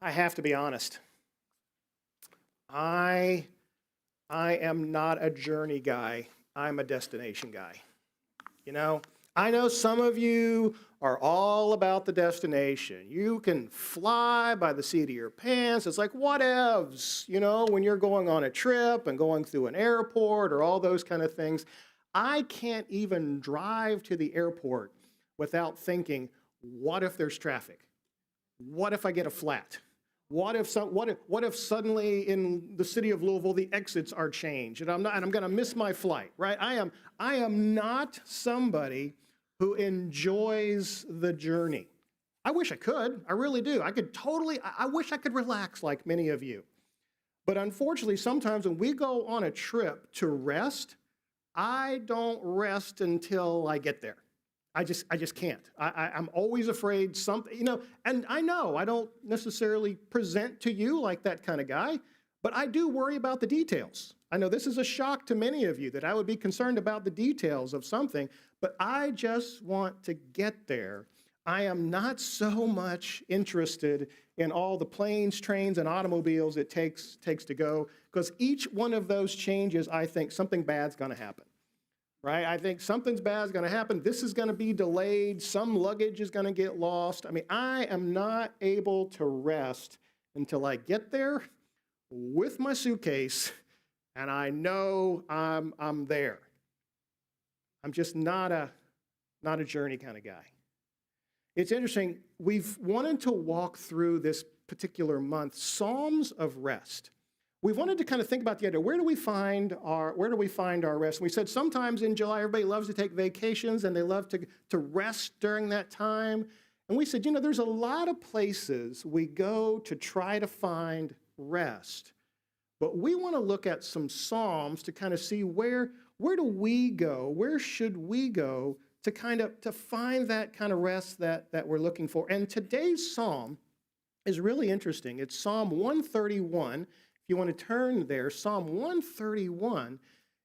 I have to be honest. I am not a journey guy. I'm a destination guy. You know, I know some of you are all about the destination. You can fly by the seat of your pants. It's like whatevs, when you're going on a trip and going through an airport or all those kind of things. I can't even drive to the airport without thinking, what if there's traffic? What if I get a flat? What if suddenly in the city of Louisville the exits are changed and I'm going to miss my flight, right? I am not somebody who enjoys the journey. I wish I could. I really do. I wish I could relax like many of you. But unfortunately, sometimes when we go on a trip to rest, I don't rest until I get there. I just can't. I'm always afraid something, and I know I don't necessarily present to you like that kind of guy, but I do worry about the details. I know this is a shock to many of you that I would be concerned about the details of something, but I just want to get there. I am not so much interested in all the planes, trains, and automobiles it takes to go, because each one of those changes, I think something bad's going to happen. Right? I think something's bad is going to happen. This is going to be delayed. Some luggage is going to get lost. I mean, I am not able to rest until I get there with my suitcase and I know I'm there. I'm just not a journey kind of guy. It's interesting. We've wanted to walk through this particular month Psalms of Rest. We wanted to kind of think about the idea, where do we find our rest? And we said sometimes in July, everybody loves to take vacations and they love to rest during that time. And we said, there's a lot of places we go to try to find rest. But we want to look at some Psalms to kind of see where do we go? Where should we go to find that kind of rest that we're looking for? And today's Psalm is really interesting. It's Psalm 131. If you want to turn there, Psalm 131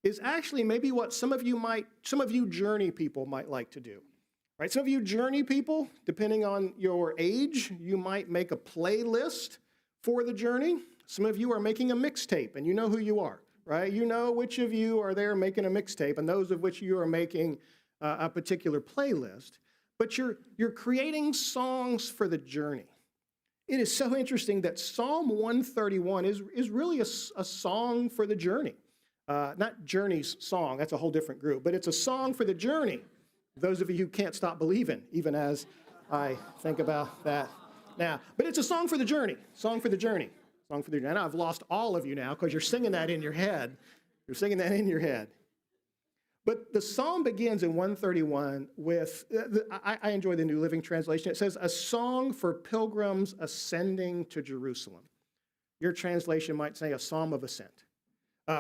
is actually maybe what some of you journey people might like to do. Right? Some of you journey people, depending on your age, you might make a playlist for the journey. Some of you are making a mixtape, and you know who you are, right? You know which of you are there making a mixtape, and those of which you are making a particular playlist. But you're creating songs for the journey. It is so interesting that Psalm 131 is really a song for the journey. Not Journey's song, that's a whole different group, but it's a song for the journey. Those of you who can't stop believing, even as I think about that now. But it's a song for the journey, song for the journey, song for the journey. I know I've lost all of you now because you're singing that in your head. You're singing that in your head. But the psalm begins in 131 with, I enjoy the New Living Translation. It says, a song for pilgrims ascending to Jerusalem. Your translation might say a psalm of ascent.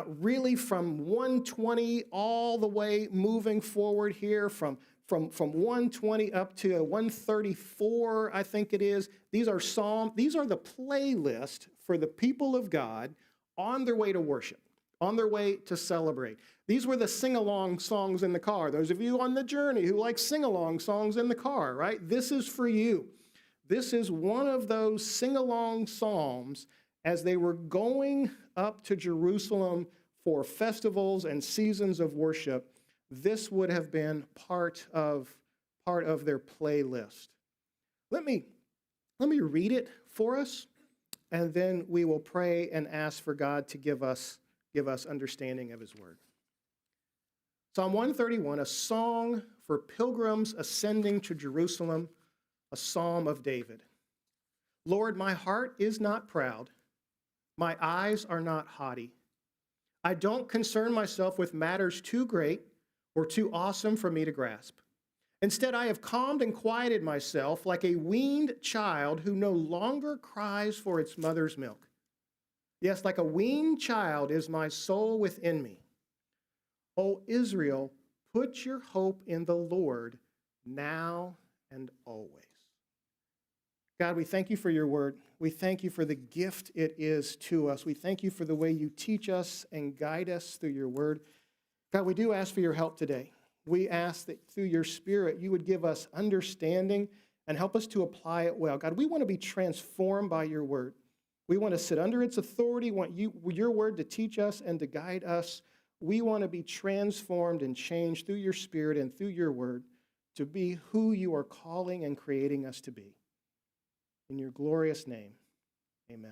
Really from 120 all the way moving forward here, from 120 up to 134, I think it is. These are the playlist for the people of God on their way to worship, on their way to celebrate. These were the sing-along songs in the car. Those of you on the journey who like sing-along songs in the car, right? This is for you. This is one of those sing-along psalms as they were going up to Jerusalem for festivals and seasons of worship. This would have been part of their playlist. Let me read it for us, and then we will pray and ask for God to give us understanding of his word. Psalm 131, a song for pilgrims ascending to Jerusalem, a psalm of David. Lord, my heart is not proud. My eyes are not haughty. I don't concern myself with matters too great or too awesome for me to grasp. Instead, I have calmed and quieted myself like a weaned child who no longer cries for its mother's milk. Yes, like a weaned child is my soul within me. O Israel, put your hope in the Lord now and always. God, we thank you for your word. We thank you for the gift it is to us. We thank you for the way you teach us and guide us through your word. God, we do ask for your help today. We ask that through your Spirit you would give us understanding and help us to apply it well. God, we want to be transformed by your word. We want to sit under its authority, want your word to teach us and to guide us. We want to be transformed and changed through your spirit and through your word to be who you are calling and creating us to be. In your glorious name, amen.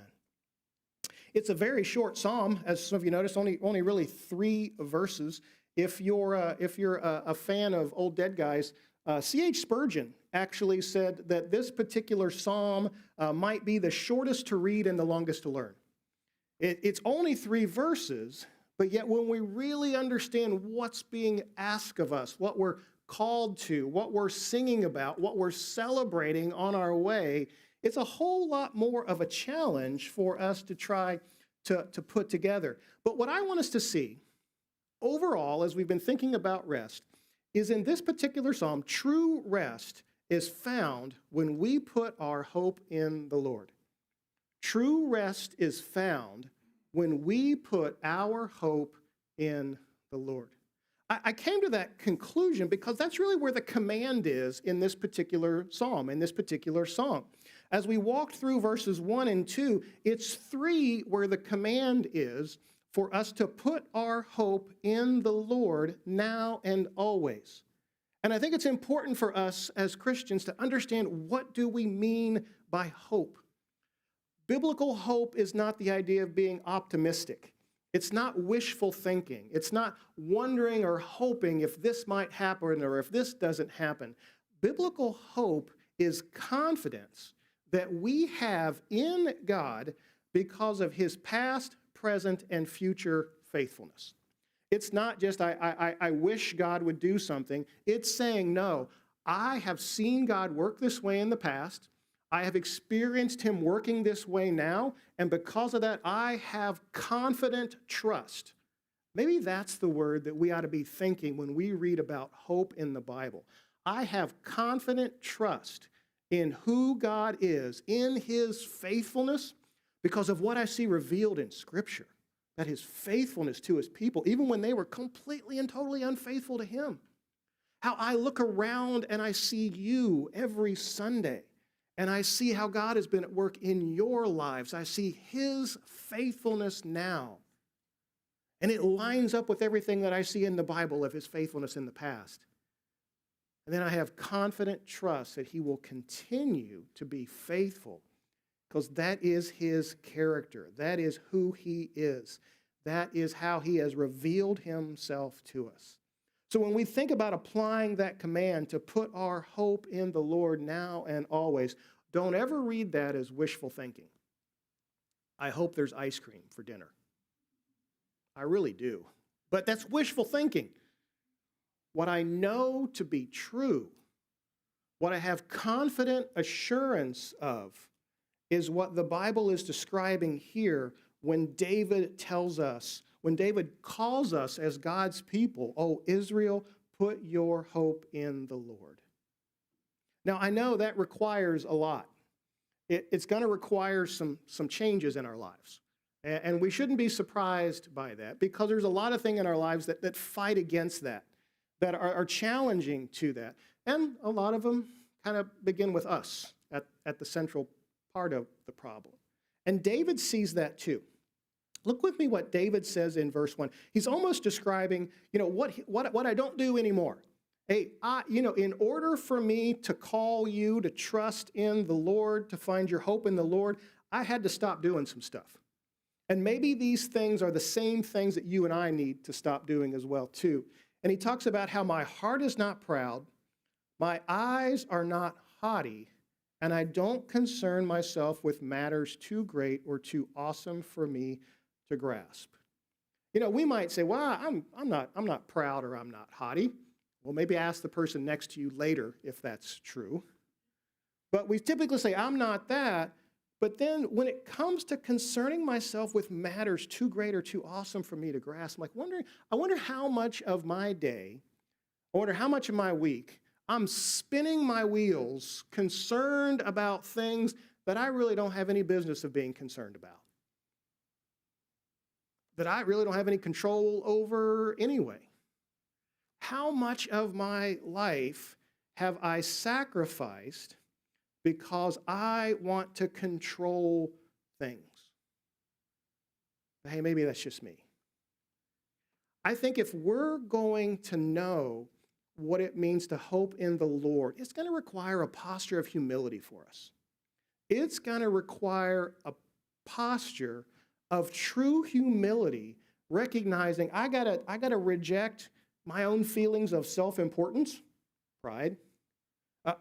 It's a very short psalm, as some of you noticed, only really 3 verses. If you're a fan of old dead guys, C.H. Spurgeon actually said that this particular psalm might be the shortest to read and the longest to learn. It's only 3 verses, but yet when we really understand what's being asked of us, what we're called to, what we're singing about, what we're celebrating on our way, it's a whole lot more of a challenge for us to try to put together. But what I want us to see overall, as we've been thinking about rest, is in this particular psalm, true rest is found when we put our hope in the Lord. True rest is found when we put our hope in the Lord. I came to that conclusion because that's really where the command is in this particular psalm, in this particular song. As we walked through verses 1 and 2, it's 3 where the command is for us to put our hope in the Lord now and always. And I think it's important for us as Christians to understand, what do we mean by hope? Biblical hope is not the idea of being optimistic. It's not wishful thinking. It's not wondering or hoping if this might happen or if this doesn't happen. Biblical hope is confidence that we have in God because of his past, present, and future faithfulness. It's not just, I wish God would do something. It's saying, no, I have seen God work this way in the past. I have experienced him working this way now, and because of that, I have confident trust. Maybe that's the word that we ought to be thinking when we read about hope in the Bible. I have confident trust in who God is, in his faithfulness, because of what I see revealed in Scripture, that his faithfulness to his people, even when they were completely and totally unfaithful to him. How I look around and I see you every Sunday, and I see how God has been at work in your lives. I see his faithfulness now. And it lines up with everything that I see in the Bible of his faithfulness in the past. And then I have confident trust that he will continue to be faithful, because that is his character. That is who he is. That is how he has revealed himself to us. So when we think about applying that command to put our hope in the Lord now and always, don't ever read that as wishful thinking. I hope there's ice cream for dinner. I really do. But that's wishful thinking. What I know to be true, what I have confident assurance of, is what the Bible is describing here when David tells us, when David calls us as God's people, "O Israel, put your hope in the Lord." Now, I know that requires a lot. It's going to require some changes in our lives. And we shouldn't be surprised by that, because there's a lot of things in our lives that fight against that are challenging to that. And a lot of them kind of begin with us at the central part of the problem. And David sees that too. Look with me what David says in verse 1. He's almost describing, what I don't do anymore. Hey, in order for me to call you to trust in the Lord, to find your hope in the Lord, I had to stop doing some stuff. And maybe these things are the same things that you and I need to stop doing as well too. And he talks about how my heart is not proud, my eyes are not haughty, and I don't concern myself with matters too great or too awesome for me to grasp. We might say, well, I'm not proud or I'm not haughty. Well, maybe ask the person next to you later if that's true. But we typically say, I'm not that. But then when it comes to concerning myself with matters too great or too awesome for me to grasp, I'm like I wonder how much of my day, I wonder how much of my week I'm spinning my wheels, concerned about things that I really don't have any business of being concerned about, that I really don't have any control over anyway. How much of my life have I sacrificed because I want to control things. Hey, maybe that's just me. I think if we're going to know what it means to hope in the Lord, it's going to require a posture of humility for us. It's going to require a posture of true humility, recognizing I gotta reject my own feelings of self-importance, pride.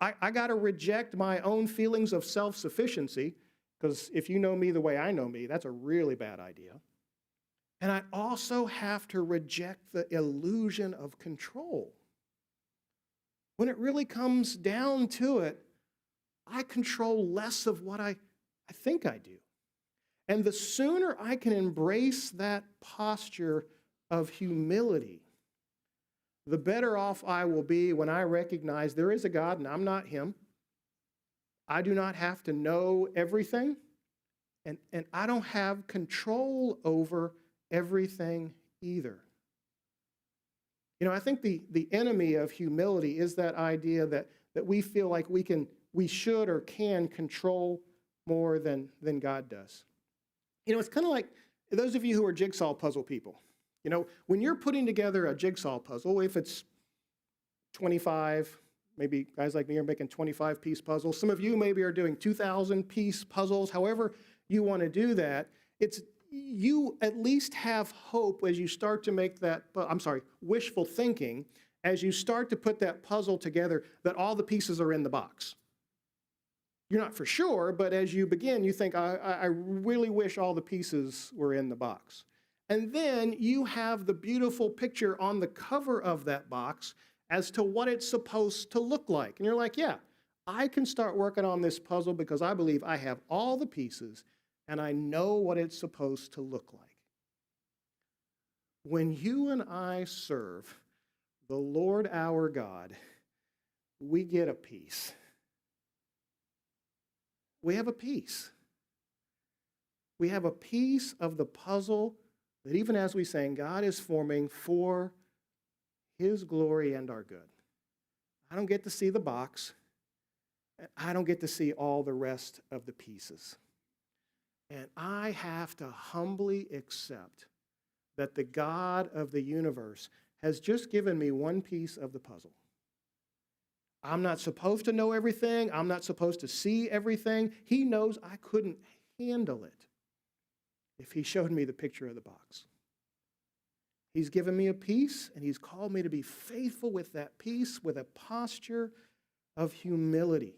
I got to reject my own feelings of self-sufficiency, because if you know me the way I know me, that's a really bad idea. And I also have to reject the illusion of control. When it really comes down to it, I control less of what I think I do. And the sooner I can embrace that posture of humility, the better off I will be when I recognize there is a God and I'm not him. I do not have to know everything, and I don't have control over everything either. You know, I think the enemy of humility is that idea that we feel like we should or can control more than God does. You know, it's kind of like those of you who are jigsaw puzzle people. You know, when you're putting together a jigsaw puzzle, if it's 25, maybe guys like me are making 25-piece puzzles. Some of you maybe are doing 2,000-piece puzzles. However you want to do that, you at least have hope as you start to make that, wishful thinking, as you start to put that puzzle together, that all the pieces are in the box. You're not for sure, but as you begin, you think, I really wish all the pieces were in the box. And then you have the beautiful picture on the cover of that box as to what it's supposed to look like. And you're like, yeah, I can start working on this puzzle because I believe I have all the pieces and I know what it's supposed to look like. When you and I serve the Lord our God, we get a peace. We have a piece. We have a piece of the puzzle that even as we sang, God is forming for his glory and our good. I don't get to see the box. I don't get to see all the rest of the pieces. And I have to humbly accept that the God of the universe has just given me one piece of the puzzle. I'm not supposed to know everything. I'm not supposed to see everything. He knows I couldn't handle it if he showed me the picture of the box. He's given me a piece, and he's called me to be faithful with that piece with a posture of humility.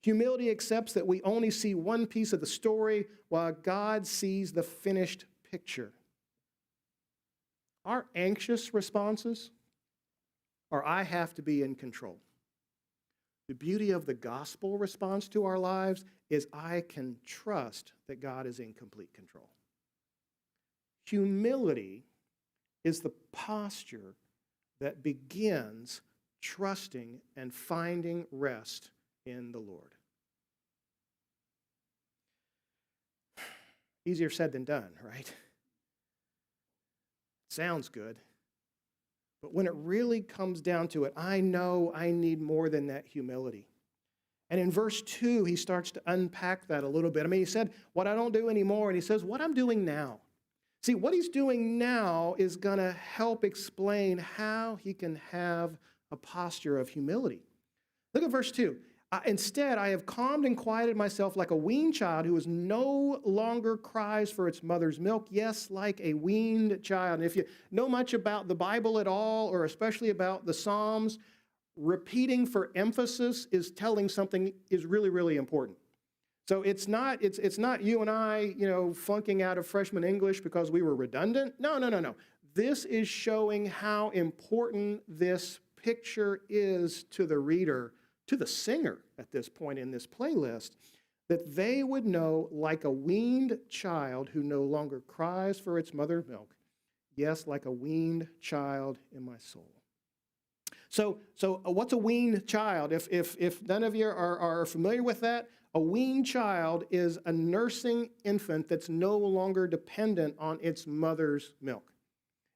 Humility accepts that we only see one piece of the story while God sees the finished picture. Our anxious responses are, I have to be in control. The beauty of the gospel response to our lives is, I can trust that God is in complete control. Humility is the posture that begins trusting and finding rest in the Lord. Easier said than done, right? Sounds good. But when it really comes down to it, I know I need more than that humility. And in verse 2, he starts to unpack that a little bit. I mean, he said, what I don't do anymore, and he says, what I'm doing now. See, what he's doing now is going to help explain how he can have a posture of humility. Look at verse 2. Instead, I have calmed and quieted myself like a weaned child who is no longer cries for its mother's milk. Yes, like a weaned child. And if you know much about the Bible at all, or especially about the Psalms, repeating for emphasis is telling something is really, really important. So it's not you and I, flunking out of freshman English because we were redundant. No. This is showing how important this picture is to the reader, to the singer at this point in this playlist, that they would know, like a weaned child who no longer cries for its mother's milk, yes, like a weaned child in my soul. So what's a weaned child? If none of you are familiar with that, a weaned child is a nursing infant that's no longer dependent on its mother's milk.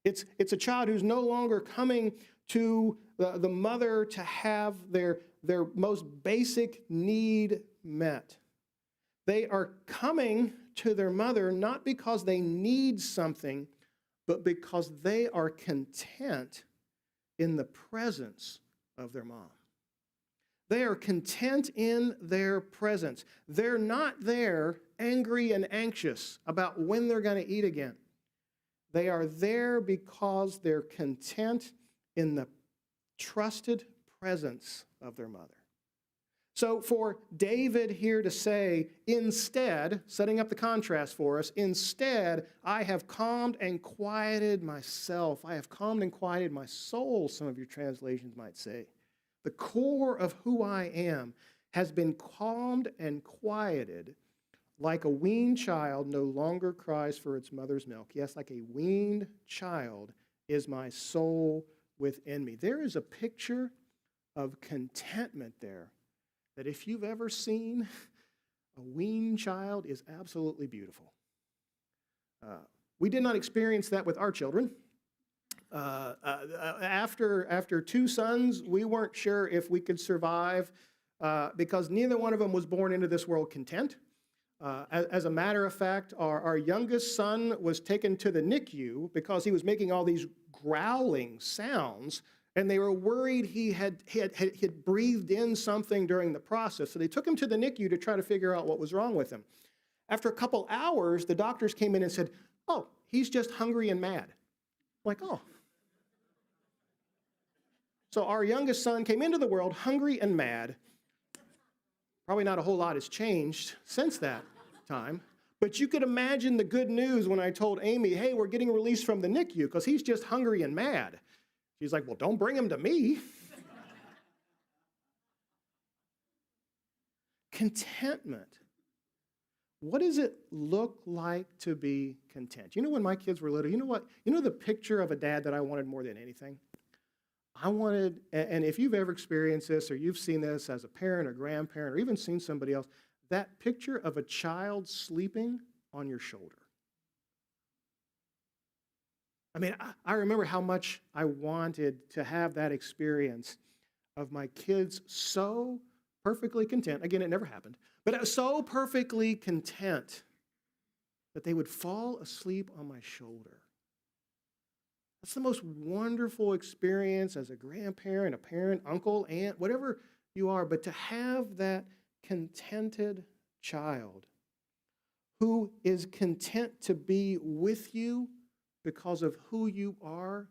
It's a child who's no longer coming to the mother to have their their most basic need met. They are coming to their mother not because they need something, but because they are content in the presence of their mom. They are content in their presence. They're not there angry and anxious about when they're going to eat again. They are there because they're content in the trusted presence of their mother. So for David here to say, instead, setting up the contrast for us, instead, I have calmed and quieted myself. I have calmed and quieted my soul, some of your translations might say. The core of who I am has been calmed and quieted like a weaned child no longer cries for its mother's milk. Yes, like a weaned child is my soul within me. There is a picture of contentment there that if you've ever seen, a weaned child is absolutely beautiful. We did not experience that with our children. After two sons, we weren't sure if we could survive because neither one of them was born into this world content. As a matter of fact, our youngest son was taken to the NICU because he was making all these growling sounds, and they were worried he had breathed in something during the process. So they took him to the NICU to try to figure out what was wrong with him. After a couple hours, the doctors came in and said, "Oh, he's just hungry and mad." I'm like, oh. So our youngest son came into the world hungry and mad. Probably not a whole lot has changed since that time. But you could imagine the good news when I told Amy, hey, we're getting released from the NICU because he's just hungry and mad. She's like, well, don't bring him to me. Contentment. What does it look like to be content? You know, when my kids were little, you know what? You know the picture of a dad that I wanted more than anything? I wanted, and if you've ever experienced this or you've seen this as a parent or grandparent or even seen somebody else, that picture of a child sleeping on your shoulder. I mean, I remember how much I wanted to have that experience of my kids so perfectly content. Again, it never happened, but so perfectly content that they would fall asleep on my shoulder. That's the most wonderful experience as a grandparent, a parent, uncle, aunt, whatever you are, but to have that contented child who is content to be with you because of who you are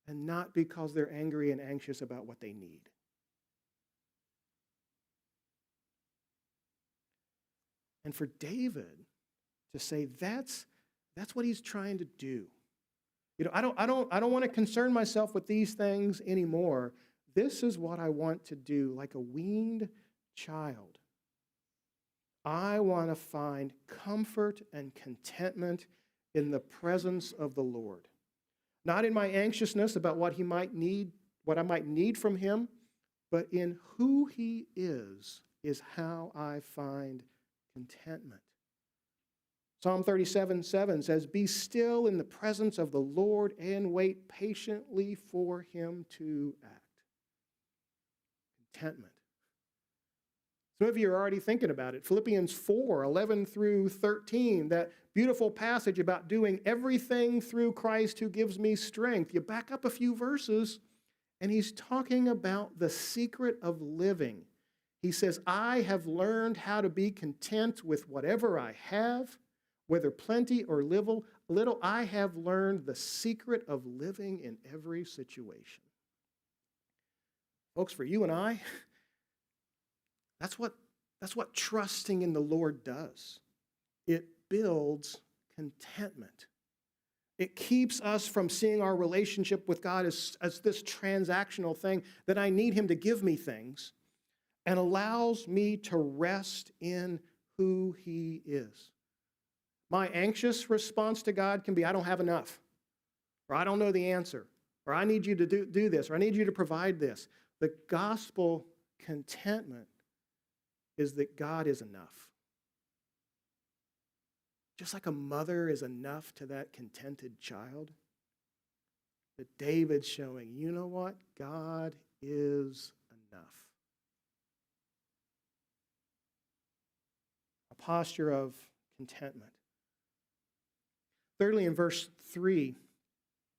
and not because they're angry and anxious about what they need. And for David to say that's what he's trying to do. You know, I don't want to concern myself with these things anymore. This is what I want to do, like a weaned child. I want to find comfort and contentment in the presence of the Lord. Not in my anxiousness about what he might need, what I might need from him, but in who he is how I find contentment. Psalm 37:7 says, be still in the presence of the Lord and wait patiently for him to act. Contentment. Some of you are already thinking about it. Philippians 4:11 through 13, that beautiful passage about doing everything through Christ who gives me strength. You back up a few verses, and he's talking about the secret of living. He says, I have learned how to be content with whatever I have, whether plenty or little, I have learned the secret of living in every situation. Folks, for you and I, that's what trusting in the Lord does. It builds contentment. It keeps us from seeing our relationship with God as this transactional thing that I need him to give me things, and allows me to rest in who he is. My anxious response to God can be, I don't have enough, or I don't know the answer, or I need you to do this, or I need you to provide this. The gospel contentment is that God is enough. Just like a mother is enough to that contented child, that David's showing, you know what? God is enough. posture of contentment. Thirdly, in verse 3,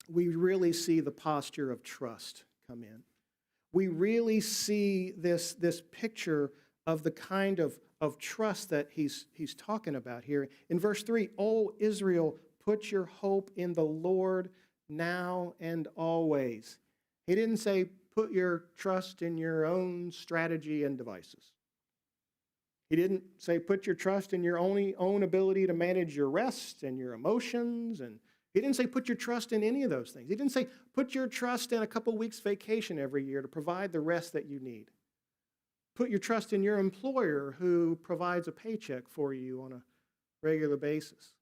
we really see the posture of trust come in. We really see this picture of the kind of trust that he's talking about here. In verse 3, O Israel, put your hope in the Lord now and always. He didn't say put your trust in your own strategy and devices. He didn't say put your trust in your own ability to manage your rest and your emotions. And he didn't say put your trust in any of those things. He didn't say put your trust in a couple weeks vacation every year to provide the rest that you need. Put your trust in your employer who provides a paycheck for you on a regular basis.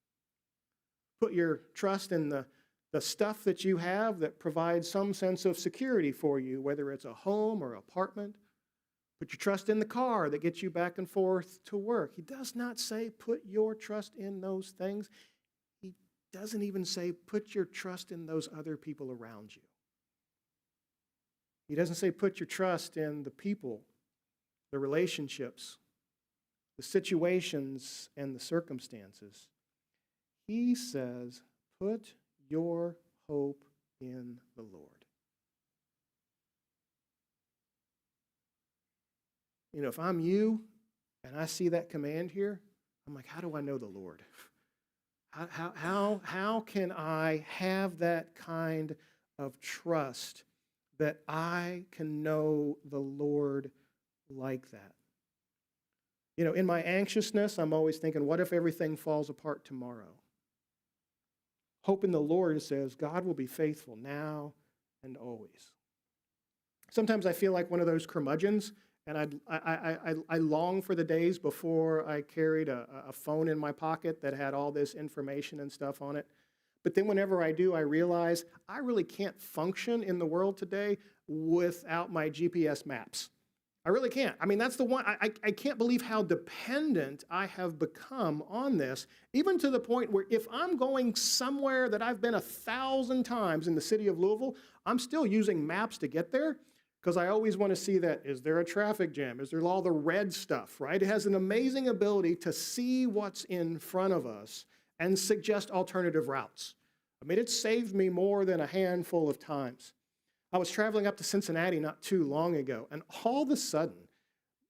Put your trust in the stuff that you have that provides some sense of security for you, whether it's a home or apartment. Put your trust in the car that gets you back and forth to work. He does not say put your trust in those things. He doesn't even say put your trust in those other people around you. He doesn't say put your trust in the people, the relationships, the situations, and the circumstances. He says, put your hope in the Lord. You know, if I'm you and I see that command here, I'm like, how do I know the Lord? How can I have that kind of trust that I can know the Lord like that? You know, in my anxiousness, I'm always thinking, what if everything falls apart tomorrow? Hope in the Lord says God will be faithful now and always. Sometimes I feel like one of those curmudgeons, and I long for the days before I carried a phone in my pocket that had all this information and stuff on it. But then whenever I do, I realize I really can't function in the world today without my GPS maps. I really can't. I mean, that's the one. I can't believe how dependent I have become on this, even to the point where if I'm going somewhere that I've been 1,000 times in the city of Louisville, I'm still using maps to get there because I always want to see that, is there a traffic jam? Is there all the red stuff, right? It has an amazing ability to see what's in front of us and suggest alternative routes. I mean, it's saved me more than a handful of times. I was traveling up to Cincinnati not too long ago, and all of a sudden,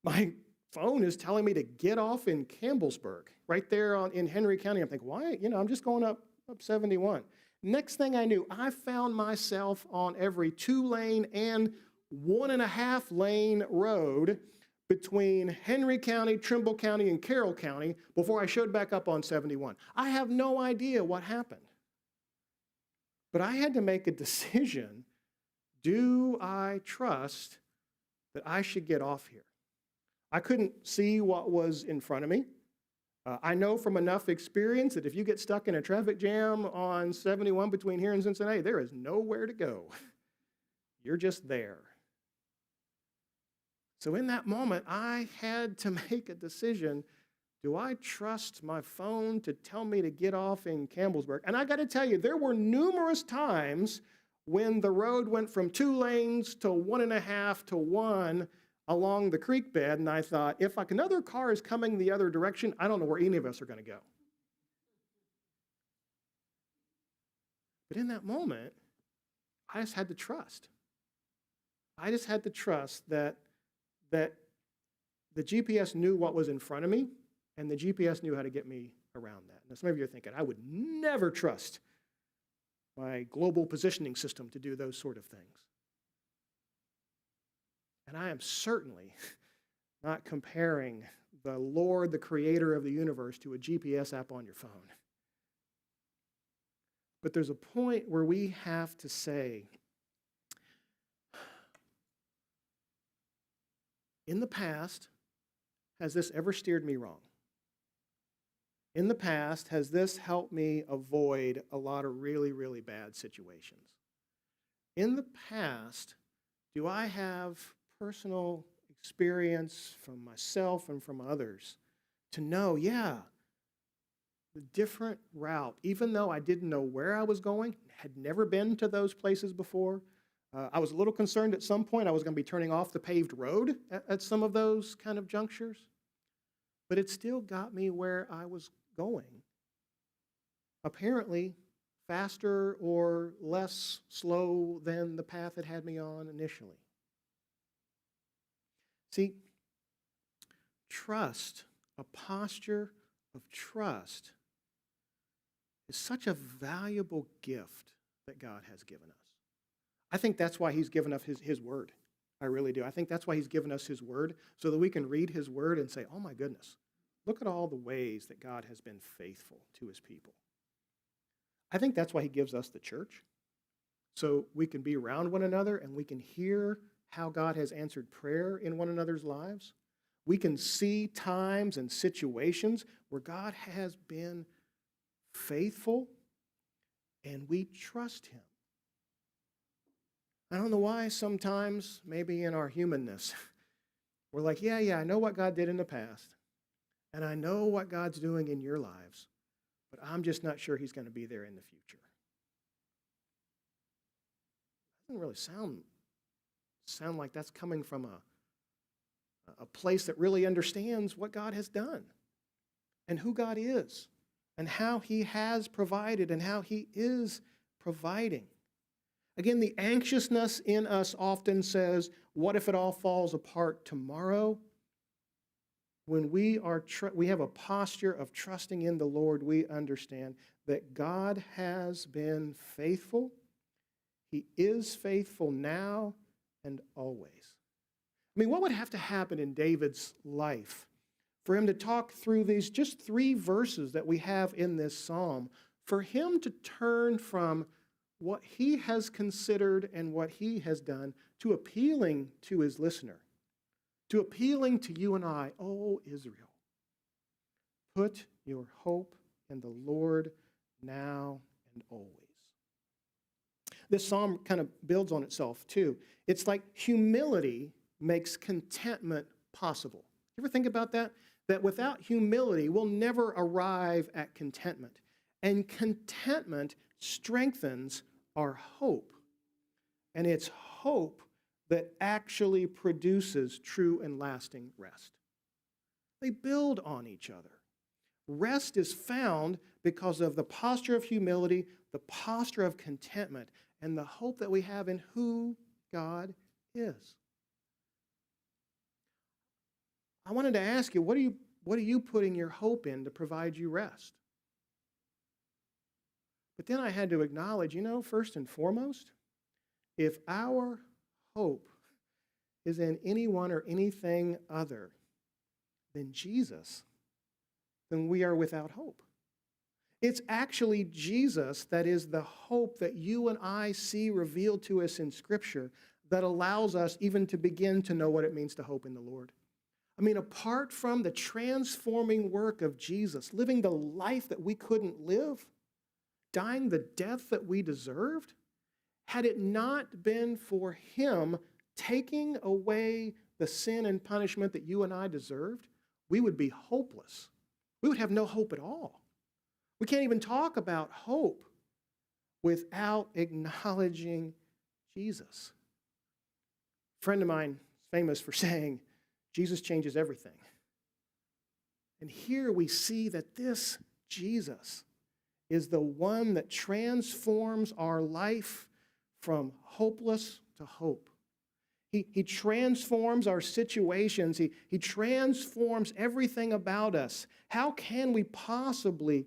my phone is telling me to get off in Campbellsburg, right there in Henry County. I'm thinking, why? You know, I'm just going up 71. Next thing I knew, I found myself on every 2-lane and 1.5-lane road between Henry County, Trimble County, and Carroll County before I showed back up on 71. I have no idea what happened. But I had to make a decision. Do I trust that I should get off here? I couldn't see what was in front of me. I know from enough experience that if you get stuck in a traffic jam on 71 between here and Cincinnati, there is nowhere to go. You're just there. So in that moment, I had to make a decision. Do I trust my phone to tell me to get off in Campbellsburg? And I got to tell you, there were numerous times when the road went from 2 lanes to 1.5 to 1 along the creek bed, and I thought, if another car is coming the other direction, I don't know where any of us are going to go. But in that moment, I just had to trust. I just had to trust that the GPS knew what was in front of me, and the GPS knew how to get me around that. Now, some of you are thinking, I would never trust my global positioning system to do those sort of things. And I am certainly not comparing the Lord, the creator of the universe, to a GPS app on your phone. But there's a point where we have to say, in the past, has this ever steered me wrong? In the past, has this helped me avoid a lot of really, really bad situations? In the past, do I have personal experience from myself and from others to know, yeah, the different route, even though I didn't know where I was going, had never been to those places before, I was a little concerned at some point I was going to be turning off the paved road at some of those kind of junctures. but it still got me where I was going. Apparently, faster or less slow than the path it had me on initially. See, trust, a posture of trust, is such a valuable gift that God has given us. I think that's why he's given us his word. I really do. I think that's why he's given us his word, so that we can read his word and say, oh my goodness, look at all the ways that God has been faithful to his people. I think that's why he gives us the church, so we can be around one another and we can hear how God has answered prayer in one another's lives. We can see times and situations where God has been faithful and we trust him. I don't know why sometimes, maybe in our humanness, we're like, yeah, I know what God did in the past, and I know what God's doing in your lives, but I'm just not sure he's going to be there in the future. It doesn't really sound like that's coming from a place that really understands what God has done and who God is and how he has provided and how he is providing. Again, the anxiousness in us often says, what if it all falls apart tomorrow? When we have a posture of trusting in the Lord, we understand that God has been faithful. He is faithful now and always. I mean, what would have to happen in David's life for him to talk through these just 3 verses that we have in this psalm, for him to turn from what he has considered and what he has done to appealing to his listener, to appealing to you and I, oh Israel, put your hope in the Lord now and always. This psalm kind of builds on itself too. It's like humility makes contentment possible. You ever think about that? That without humility, we'll never arrive at contentment. And contentment strengthens our hope. And it's hope that actually produces true and lasting rest. They build on each other. Rest is found because of the posture of humility, the posture of contentment, and the hope that we have in who God is. I wanted to ask you, what are you putting your hope in to provide you rest? But then I had to acknowledge, first and foremost, if our hope is in anyone or anything other than Jesus, then we are without hope. It's actually Jesus that is the hope that you and I see revealed to us in Scripture that allows us even to begin to know what it means to hope in the Lord. I mean, apart from the transforming work of Jesus, living the life that we couldn't live, dying the death that we deserved, had it not been for him taking away the sin and punishment that you and I deserved, we would be hopeless. We would have no hope at all. We can't even talk about hope without acknowledging Jesus. A friend of mine is famous for saying, Jesus changes everything. And here we see that this Jesus is the one that transforms our life from hopeless to hope. He transforms our situations. He transforms everything about us. How can we possibly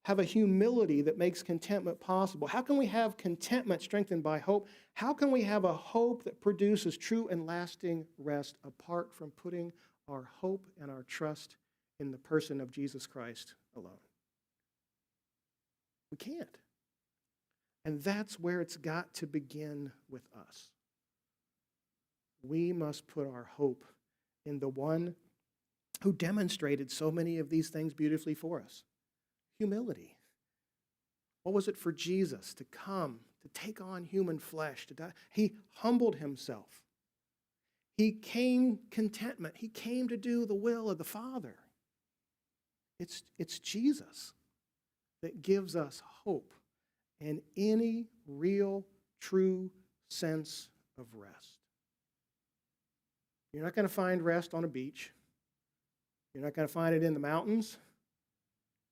have a humility that makes contentment possible? How can we have contentment strengthened by hope? How can we have a hope that produces true and lasting rest apart from putting our hope and our trust in the person of Jesus Christ alone? We can't. And that's where it's got to begin with us. We must put our hope in the one who demonstrated so many of these things beautifully for us. Humility. What was it for Jesus to come, to take on human flesh, to die? He humbled himself. He came contentment. He came to do the will of the Father. It's Jesus that gives us hope and any real, true sense of rest. You're not going to find rest on a beach. You're not going to find it in the mountains.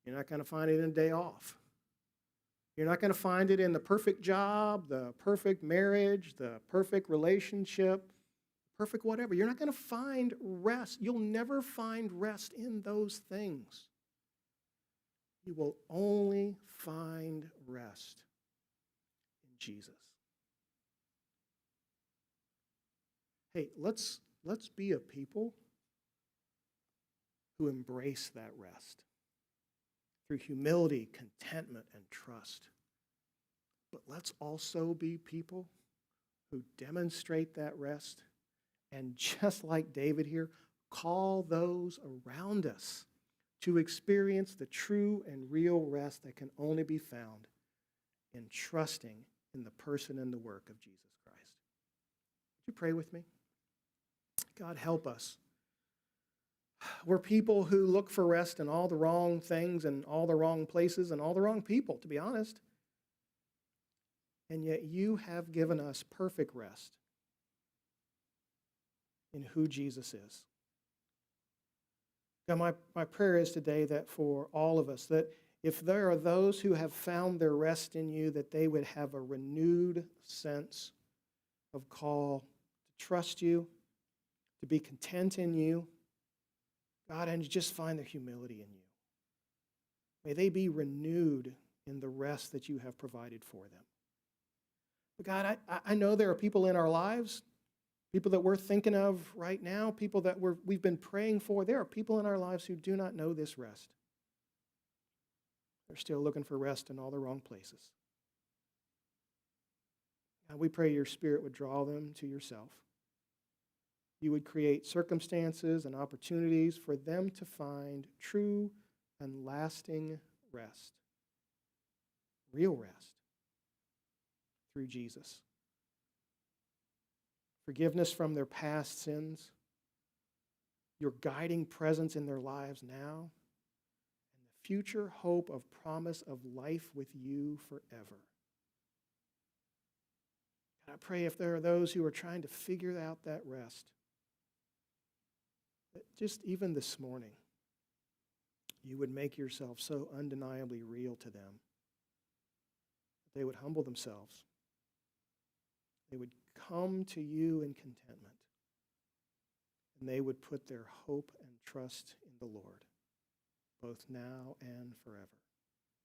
You're not going to find it in a day off. You're not going to find it in the perfect job, the perfect marriage, the perfect relationship, perfect whatever. You're not going to find rest. You'll never find rest in those things. You will only find rest in Jesus. Hey, let's be a people who embrace that rest through humility, contentment, and trust. But let's also be people who demonstrate that rest and, just like David here, call those around us to experience the true and real rest that can only be found in trusting in the person and the work of Jesus Christ. Would you pray with me? God, help us. We're people who look for rest in all the wrong things and all the wrong places and all the wrong people, to be honest. And yet you have given us perfect rest in who Jesus is. God, my prayer is today that for all of us, that if there are those who have found their rest in you, that they would have a renewed sense of call to trust you, to be content in you, God, and to just find their humility in you. May they be renewed in the rest that you have provided for them. But God, I know there are people in our lives, people that we're thinking of right now, people that we've been praying for. There are people in our lives who do not know this rest. They're still looking for rest in all the wrong places. God, we pray your Spirit would draw them to yourself. You would create circumstances and opportunities for them to find true and lasting rest, real rest, through Jesus. Forgiveness from their past sins, your guiding presence in their lives now, and the future hope of promise of life with you forever. And I pray if there are those who are trying to figure out that rest, that just even this morning, you would make yourself so undeniably real to them that they would humble themselves. They would come to you in contentment, and they would put their hope and trust in the Lord, both now and forever.